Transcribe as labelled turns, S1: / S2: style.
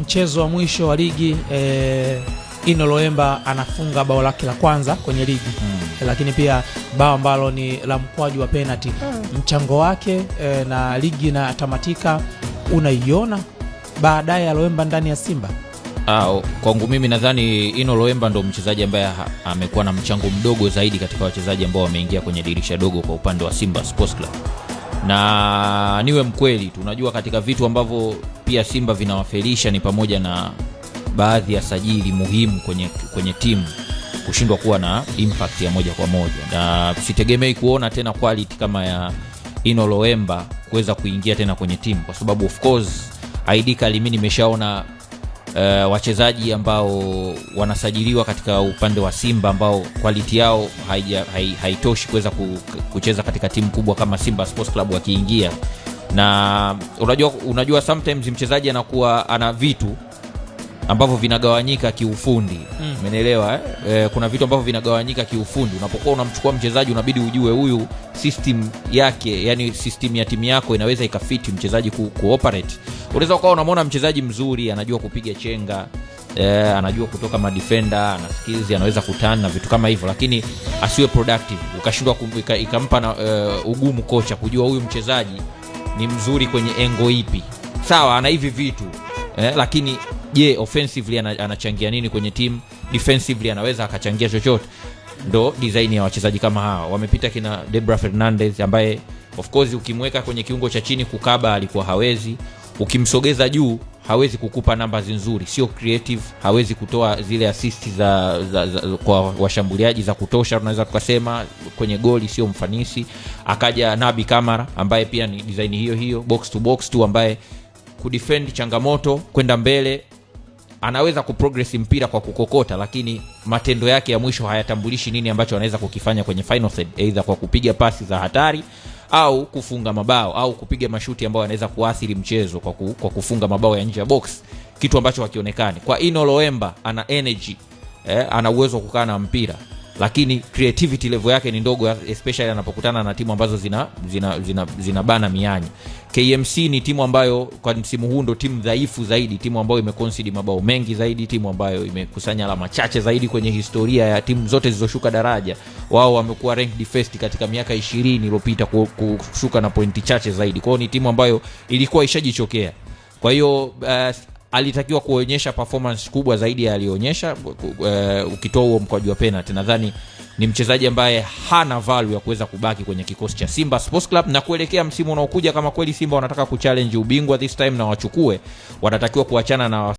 S1: Mchezo wa mwisho wa ligi Ino Loemba anafunga bao lake la kwanza kwenye ligi lakini pia bao ambalo ni la mkwaju wa penalty. Mchango wake na ligi na tamatika unaiona baadaye ya Loemba ndani ya Simba?
S2: Kwangu mimi nadhani Ino Loemba ndo mchezaji ambaye amekuwa na mchango mdogo zaidi katika wachezaji ambao wameingia kwenye dirisha dogo kwa upande wa Simba Sports Club. Na niwe mkweli, tunajua katika vitu ambavyo pia Simba vinawafelisha ni pamoja na baadhi ya sajili muhimu kwenye timu kushindwa kuwa na impact ya moja kwa moja, na sitegemei kuona tena quality kama ya Ino Loemba kuweza kuingia tena kwenye timu, kwa sababu of course Aidika mimi nimeshaona wachezaji ambao wanasajiliwa katika upande wa Simba ambao quality yao haitoshi kuweza kucheza katika timu kubwa kama Simba Sports Club wakiingia. Na unajua sometimes mchezaji anakuwa ana vitu ambavyo vinagawanyika kiufundi. Umeelewa kuna vitu ambavyo vinagawanyika kiufundi. Unapokuwa unamchukua mchezaji unabidi ujue huyu system yake, yani system ya timu yako inaweza ikafiti mchezaji cooperate. Unaweza ukawa unamwona mchezaji mzuri, anajua kupiga chenga, anajua kutoka madefender, ana skills, anaweza kutana na vitu kama hivyo, lakini asiwe productive. Ukashindwa ikampa ugumu kocha kujua huyu mchezaji ni mzuri kwenye engo ipi. Sawa, ana hivi vitu lakini je, offensively anachangia nini kwenye team? Defensively anaweza akachangia chochote? Ndo design ya wachezaji kama hawa. Wamepita kina Debra Fernandez ambaye of course ukimweka kwenye kiungo cha chini kukaba alikuwa hawezi, ukimsogeza juu hawezi kukupa namba nzuri, sio creative, hawezi kutoa zile assist za kwa washambuliaji za kutosha, tunaweza tukasema kwenye goli sio mfanisi. Akaja Nabi Kamara ambaye pia ni design hiyo box to box tu, ambaye kudefend changamoto kwenda mbele, anaweza kuprogress mpira kwa kukokota, lakini matendo yake ya mwisho hayatambulishi nini ambacho anaweza kukifanya kwenye final third, either kwa kupiga pasi za hatari au kufunga mabao au kupiga mashuti ambayo yanaweza kuathiri mchezo kwa kufunga mabao ya nje ya box, kitu ambacho hakionekani. Kwa Ino Loemba ana energy, ana uwezo kukaa na mpira, lakini creativity level yake ni ndogo, especially anapokutana na timu ambazo zina bana mianya. KMC ni timu ambayo kwa msimu huu ndo timu dhaifu zaidi, timu ambayo imeconcede mabao mengi zaidi, timu ambayo imekusanya alama chache zaidi kwenye historia ya timu zote zilizoshuka daraja. Wao wamekuwa ranked first katika miaka 20 iliyopita kushuka na pointi chache zaidi. Kwa hiyo ni timu ambayo ilikuwa ishajichokea. Kwa hiyo alitakiwa kuonyesha performance kubwa zaidi ya alionyesha. Ukitoa huo mkwaju wa penalty, nadhani ni mchezaji ambaye hana value ya kuweza kubaki kwenye kikosi cha Simba Sports Club. Na kuelekea msimu unaokuja, kama kweli Simba wanataka kuchallenge ubingwa this time na wachukue, wanatakiwa kuachana na